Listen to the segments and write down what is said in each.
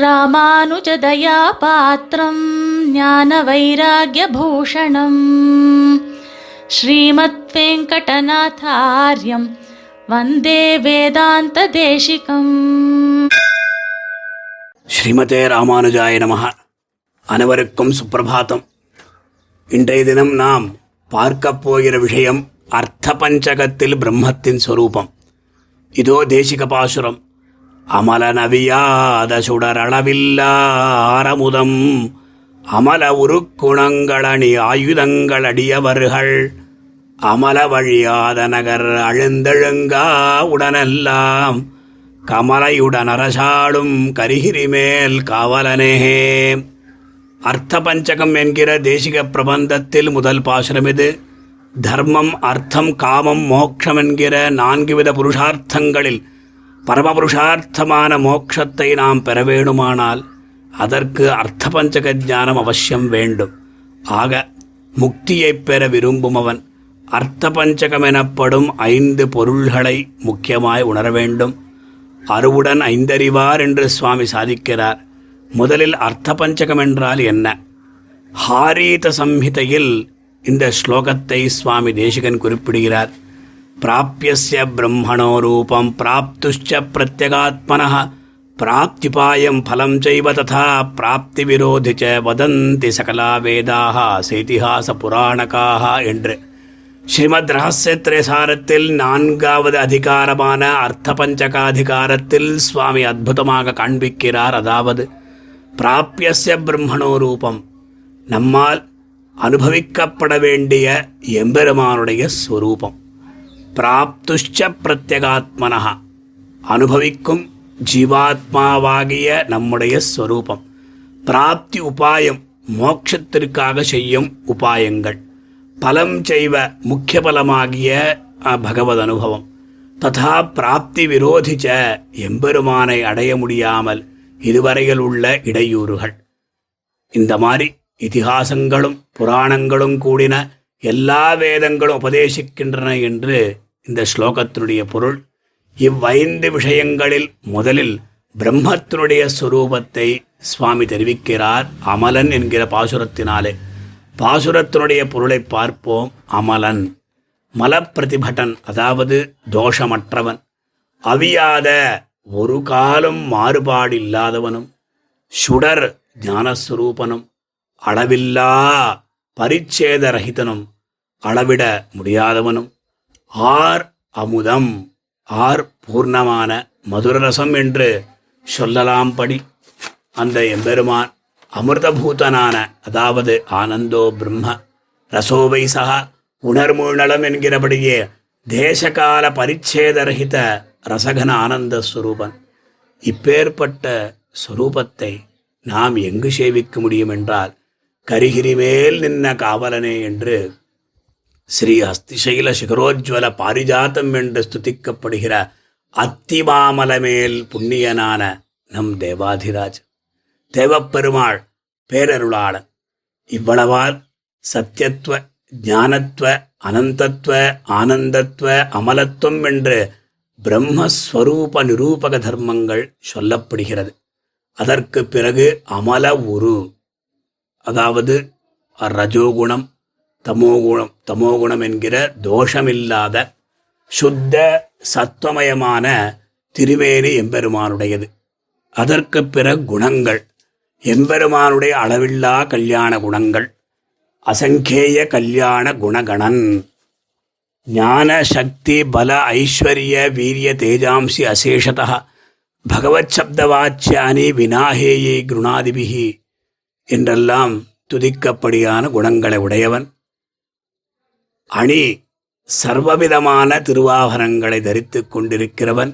ராமானுஜதயாபாத்ரம் ஞானவைராக்யபூஷணம் ஸ்ரீமத் வெங்கடநாதார்யம் வந்தே வேதாந்ததேசிகம். ஸ்ரீமதே ராமானுஜாய நமஹ. அனைவருக்கும் சுப்பிரபாதம். இன்றைய தினம் நாம் பார்க்கப் போகிற விஷயம் அர்த்த பஞ்சகத்தில் பிரம்மத்தின் ஸ்வரூபம். இதோ தேசிக பாசுரம். அமல நவியாத சுடரளவில்லா ஆரமுதம் அமல உருக்குணங்களணி ஆயுதங்களடியவர்கள் அமல வழியாத நகர் அழுந்தழுங்கா உடனெல்லாம் கமலையுடன் அரசாடும் கரிகிரிமேல் காவலனேஹே. அர்த்த பஞ்சகம் என்கிற தேசிக பிரபந்தத்தில் முதல் பாசுரம் இது. தர்மம், அர்த்தம், காமம், மோட்சம் என்கிற 4 வித புருஷார்த்தங்களில் பரமபுருஷார்த்தமான மோட்சத்தை நாம் பெற வேணுமானால் அதற்கு அர்த்த பஞ்சக ஞானம் அவசியம் வேண்டும். ஆக முக்தியை பெற விரும்புமவன் அர்த்த பஞ்சகம் எனப்படும் 5 பொருள்களை முக்கியமாய் உணர வேண்டும். அருவுடன் 5 அறிவார் என்று சுவாமி சாதிக்கிறார். முதலில் அர்த்த பஞ்சகம் என்றால் என்ன? ஹாரீத சம்ஹிதையில் இந்த ஸ்லோகத்தை சுவாமி தேசிகன் குறிப்பிடுகிறார். பிராப்யஸ்ய பிரம்மணோ ரூபம் பிராப்துஷ்ச பிரத்யகாத்மனः பிராப்திபாயம் பலம் செய்வ ததா பிராப்தி விரோதி ச வதந்தி சகலா வேதாக சேதிஹாச புராணகாக என்று ஸ்ரீமத் ரகசியத்ரயசாரத்தில் 4வது அதிகாரமான அர்த்த பஞ்சகாதிகாரத்தில் சுவாமி அற்புதமாக காண்பிக்கிறார். அதாவது பிராப்யஸ்ய பிரம்மணோ ரூபம், நம்மால் அனுபவிக்கப்பட வேண்டிய எம்பெருமானுடைய ஸ்வரூபம். பிராப்துஷ்ச பிரத்யகாத்மனः, அனுபவிக்கும் ஜீவாத்மாவாகிய நம்முடைய ஸ்வரூபம். பிராப்தி உபாயம், மோட்சத்திற்காக செய்யும் உபாயங்கள். பலம் செய்வ, முக்கிய பலமாகிய பகவத் அனுபவம். ததா பிராப்தி விரோதிச்ச, எம்பெருமானை அடைய முடியாமல் இதுவரையில் உள்ள இடையூறுகள். இந்த மாதிரி இதிகாசங்களும் புராணங்களும் கூடின எல்லா வேதங்களும் உபதேசிக்கின்றன என்று இந்த ஸ்லோகத்தினுடைய பொருள். 5 விஷயங்களில் முதலில் பிரம்மத்தினுடைய ஸ்வரூபத்தை சுவாமி தெரிவிக்கிறார் அமலன் என்கிற பாசுரத்தினாலே. பாசுரத்தினுடைய பொருளை பார்ப்போம். அமலன், மலப்பிரதிபட்டன், அதாவது தோஷமற்றவன். அவியாத, ஒரு காலம் மாறுபாடு இல்லாதவனும். சுடர், ஞானஸ்வரூபனும். அளவில்லா, பரிச்சேதரகிதனும், அளவிட முடியாதவனும். ஆர் அமுதம், ஆர் பூர்ணமான மதுரரசம் என்று சொல்லலாம். படி அந்த எம்பெருமான் அமிர்தபூதனான, அதாவது ஆனந்தோ பிரம்ம ரசோவை சகா உணர்மூழ்நலம் என்கிறபடியே தேசகால பரிச்சேதரகித ரசகன ஆனந்த ஸ்வரூபன். இப்பேற்பட்ட ஸ்வரூபத்தை நாம் எங்கு சேவிக்க முடியும் என்றால் கரிகிரி மேல் நின்ன காவலனே என்று ஸ்ரீ ஹஸ்திசைல சிகரோஜ்வல பாரிஜாத்தம் என்று ஸ்துதிக்கப்படுகிற அத்திமாமலமேல் புண்ணியனான நம் தேவாதிராஜ் தேவப்பெருமாள் பேரருளாளன். இவ்வளவால் சத்தியத்துவ, ஞானத்துவ, அனந்தத்துவ, ஆனந்தத்துவ, அமலத்துவம் என்று பிரம்மஸ்வரூப நிரூபக தர்மங்கள் சொல்லப்படுகிறது. அதற்கு பிறகு அமல உரு, அதாவது ரஜோகுணம், தமோகுணம் என்கிற தோஷமில்லாத சுத்த சத்வமயமான திருமேனி எம்பெருமானுடையது. அதற்கு பிறகு குணங்கள், எம்பெருமானுடைய அளவில்லா கல்யாண குணங்கள், அசங்கேய கல்யாண குணகணன். ஞான சக்தி பல ஐஸ்வர்ய வீரிய தேஜாம்சி அசேஷதா பகவத் சப்தவாச்சியானி வினாஹேயை குருணாதிபிகி என்றெல்லாம் துதிக்கப்படியான குணங்களை உடையவன். அணி சர்வவிதமான திருவாபரணங்களை தரித்து கொண்டிருக்கிறவன்.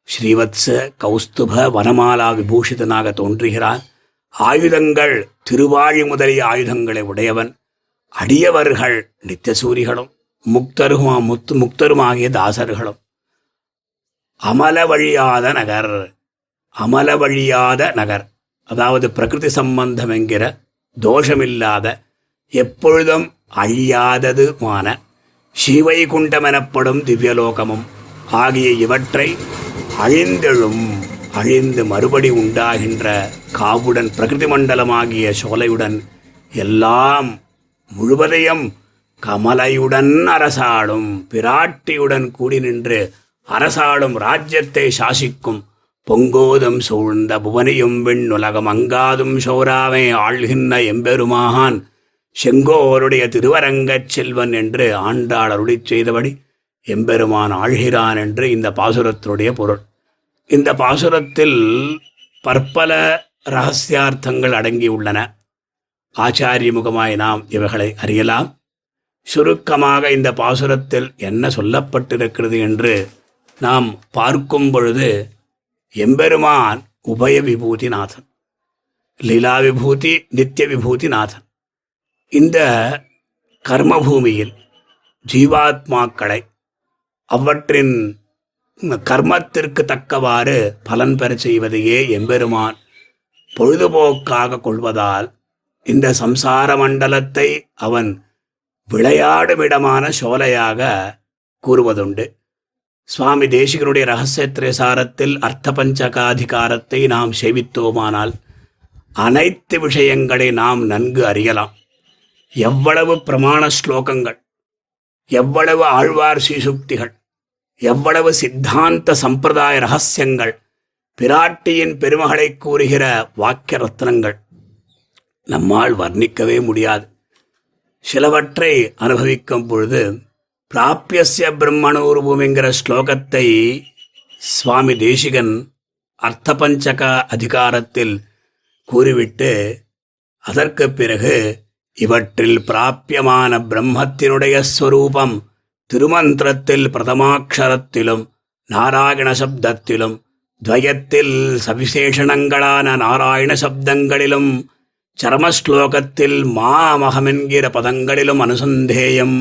ஸ்ரீவத்ச கௌஸ்துப வனமாலா விபூஷிதனாக தோன்றுகிறான். ஆயுதங்கள், திருவாழி முதலிய ஆயுதங்களை உடையவன். அடியவர்கள் நித்தியசூரிகளும் முக்தருமாகிய தாசர்களும். அமல வழியாத நகர், அமல வழியாத நகர், அதாவது பிரகிருதி சம்பந்தம் என்கிற தோஷமில்லாத எப்பொழுதும் அழியாததுமான ஸ்ரீவைகுண்டம் எனப்படும் திவ்யலோகமும் ஆகிய இவற்றை அழிந்தெழும் அழிந்து மறுபடி உண்டாகின்ற காவுடன் பிரகிருதி மண்டலமாகிய சோலையுடன் எல்லாம் முழுவதையும் கமலையுடன் அரசாளும் பிராட்டியுடன் கூடி நின்று அரசாளும் ராஜ்யத்தை சாசிக்கும் பொங்கோதும் சூழ்ந்த புவனியும் விண்ணுலகம் அங்காதும் சோராமை ஆள்கின்ற எம்பெருமான் செங்கோருடைய திருவரங்கச் செல்வன் என்று ஆண்டாள் அருளிச் செய்தபடி எம்பெருமான் ஆழ்கிறான் என்று இந்த பாசுரத்தினுடைய பொருள். இந்த பாசுரத்தில் பற்பல ரகசியார்த்தங்கள் அடங்கியுள்ளன. ஆச்சாரியமுகமாய் நாம் இவைகளை அறியலாம். சுருக்கமாக இந்த பாசுரத்தில் என்ன சொல்லப்பட்டிருக்கிறது என்று நாம் பார்க்கும் பொழுது, எம்பெருமான் உபய விபூதிநாதன், லீலா விபூதி, நித்திய விபூதிநாதன். இந்த கர்மபூமியில் ஜீவாத்மாக்களை அவற்றின் கர்மத்திற்கு தக்கவாறு பலன் பெற செய்வதையே எம்பெருமான் பொழுதுபோக்காக கொள்வதால் இந்த சம்சார மண்டலத்தை அவன் விளையாடுமிடமான சோலையாக கூறுவதுண்டு. சுவாமி தேசிகனுடைய ரகசிய திரேசாரத்தில் அர்த்த பஞ்சகாதிகாரத்தை நாம் சேவித்தோமானால் அனைத்து விஷயங்களை நாம் நன்கு அறியலாம். எவ்வளவு பிரமாண ஸ்லோகங்கள், எவ்வளவு ஆழ்வார் சீசுக்திகள், எவ்வளவு சித்தாந்த சம்பிரதாய ரகசியங்கள், பிராட்டியின் பெருமகளை கூறுகிற வாக்கிய ரத்னங்கள் நம்மால் வர்ணிக்கவே முடியாது. சிலவற்றை அனுபவிக்கும் பொழுது பிராப்பியஸ்ய பிரம்மணூர்வம் என்கிற ஸ்லோகத்தை சுவாமி தேசிகன் அர்த்த பஞ்சக அதிகாரத்தில் கூறிவிட்டு அதற்கு பிறகு இவற்றில் பிராப்பியமான பிரம்மத்தினுடைய ஸ்வரூபம் திருமந்திரத்தில் பிரதமாட்சரத்திலும் நாராயண சப்தத்திலும் துவயத்தில் சவிசேஷணங்களான நாராயண சப்தங்களிலும் சரமஸ்லோகத்தில் மாமகமென்கிற பதங்களிலும் அனுசந்தேயம்.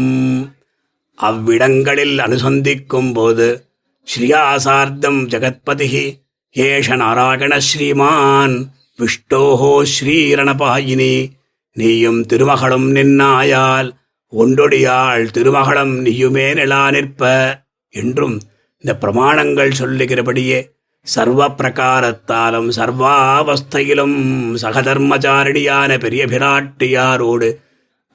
அவ்விடங்களில் அனுசந்திக்கும் போது ஸ்ரீயாசார்த்தம் ஜகத்பதி ஏஷ நாராயண ஸ்ரீமான் விஷ்டோஹோ ஸ்ரீரணபாயினி நீயும் திருமகளும் நின்னாயால் ஒன்றொடியாள் திருமகளும் நீயுமே நிலா நிற்ப என்றும் இந்த பிரமாணங்கள் சொல்லுகிறபடியே சர்வ பிரகாரத்தாலும் சர்வாவஸ்தையிலும் சகதர்மச்சாரிணியான பெரிய பிராட்டியாரோடு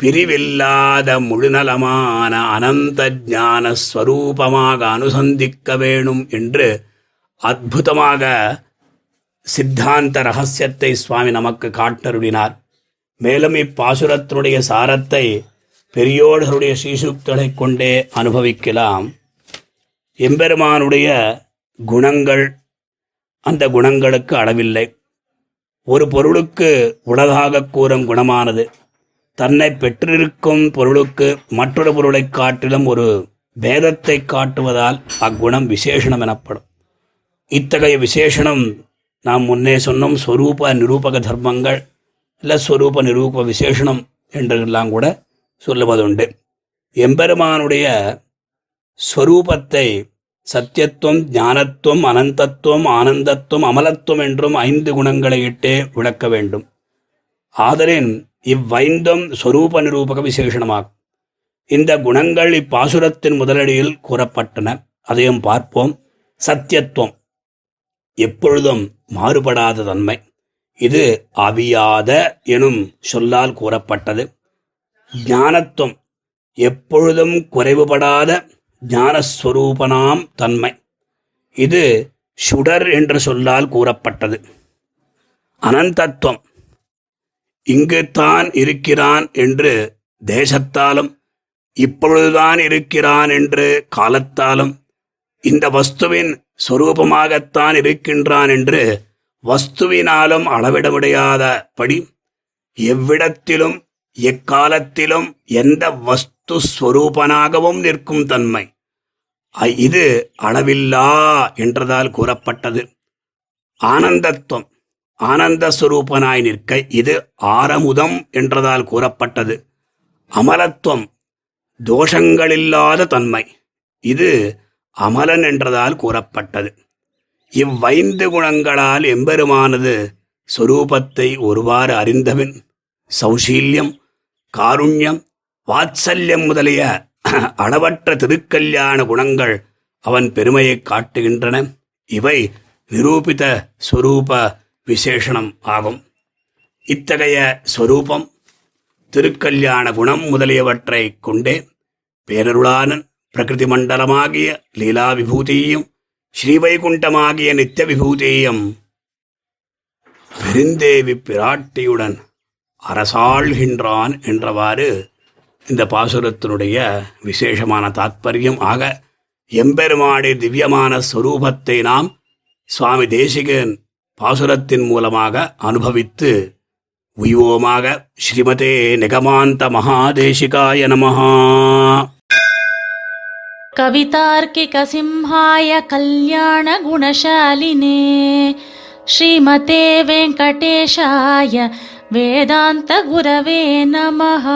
பிரிவில்லாத முழுநலமான அனந்த ஞான ஸ்வரூபமாக அனுசந்திக்க வேணும் என்று அற்புதமாக சித்தாந்த ரகசியத்தை சுவாமி நமக்கு காட்டருளினார். மேலும் இப்பாசுரத்தினுடைய சாரத்தை பெரியோர்களுடைய ஸ்ரீசூக்தங்களை கொண்டே அனுபவிக்கலாம். எம்பெருமானுடைய குணங்கள், அந்த குணங்களுக்கு அளவில்லை. ஒரு பொருளுக்கு உலகாக கூறும் குணமானது தன்னை பெற்றிருக்கும் பொருளுக்கு மற்றொரு பொருளை காட்டிலும் ஒரு பேதத்தை காட்டுவதால் அக்குணம் விசேஷணம் எனப்படும். இத்தகைய விசேஷணம் நாம் முன்னே சொன்னோம் ஸ்வரூப நிரூபக தர்மங்கள் இல்லை ஸ்வரூப நிரூப விசேஷணம் என்றெல்லாம் கூட சொல்லுவதுண்டு. எம்பெருமானுடைய ஸ்வரூபத்தை சத்தியத்துவம், ஞானத்துவம், அனந்தத்துவம், ஆனந்தத்துவம், அமலத்துவம் என்றும் 5 குணங்களை இட்டே விளக்க வேண்டும். ஆதலின் இவ்வைந்தும் ஸ்வரூப நிரூபக விசேஷணமாகும். இந்த குணங்கள் இப்பாசுரத்தின் முதலடியில் கூறப்பட்டன. அதையும் பார்ப்போம். சத்தியத்துவம், எப்பொழுதும் மாறுபடாத தன்மை. இது அவியாத எனும் சொல்லால் கூறப்பட்டது. ஞானத்துவம், எப்பொழுதும் குறைவுபடாத ஞானஸ்வரூபனாம் தன்மை. இது சுடர் என்ற சொல்லால் கூறப்பட்டது. அனந்தத்துவம், இங்குத்தான் இருக்கிறான் என்று தேசத்தாலும் இப்பொழுதுதான் இருக்கிறான் என்று காலத்தாலும் இந்த வஸ்துவின் சொரூபமாகத்தான் இருக்கின்றான் என்று வஸ்துவினாலும் அளவிட முடியாதபடி எவ்விடத்திலும் எக்காலத்திலும் எந்த வஸ்து ஸ்வரூபனாகவும் நிற்கும் தன்மை. இது அளவில்லா என்றதால் கூறப்பட்டது. ஆனந்தத்துவம், ஆனந்த ஸ்வரூபனாய் நிற்க இது ஆரமுதம் என்றதால் கூறப்பட்டது. அமலத்துவம், தோஷங்களில்லாத தன்மை. இது அமலன் என்றதால் கூறப்பட்டது. இவ்வைந்து குணங்களால் எம்பெருமானது சொரூபத்தை ஒருவாறு அறிந்தபின் சௌசீல்யம், காருண்யம், வாத்சல்யம் முதலிய அளவற்ற திருக்கல்யாண குணங்கள் அவன் பெருமையை காட்டுகின்றன. இவை நிரூபித ஸ்வரூப விசேஷணம் ஆகும். இத்தகைய ஸ்வரூபம் திருக்கல்யாண குணம் முதலியவற்றை கொண்டே பேரருளானன் பிரகிருதி மண்டலமாகிய லீலா விபூதியையும் ஸ்ரீவைகுண்டமாகிய நித்திய விபூதியையும் பெருந்தேவி பிராட்டியுடன் அரசாள்கின்றான் என்றவாறு இந்த பாசுரத்தினுடைய விசேஷமான தாத்பரியம் ஆக எம்பெருமாடி திவ்யமான ஸ்வரூபத்தை நாம் சுவாமி தேசிகன் பாசுரத்தின் மூலமாக அனுபவித்து உய்வோமாக. ஸ்ரீமதே நிகமாந்த மகாதேசிகாய நமஹ. கவிதார்க்கிக சிம்ஹாய கல்யாண குணசாலினே ஸ்ரீமதே வெங்கடேஷாய வேதாந்த குரவே நமஹ.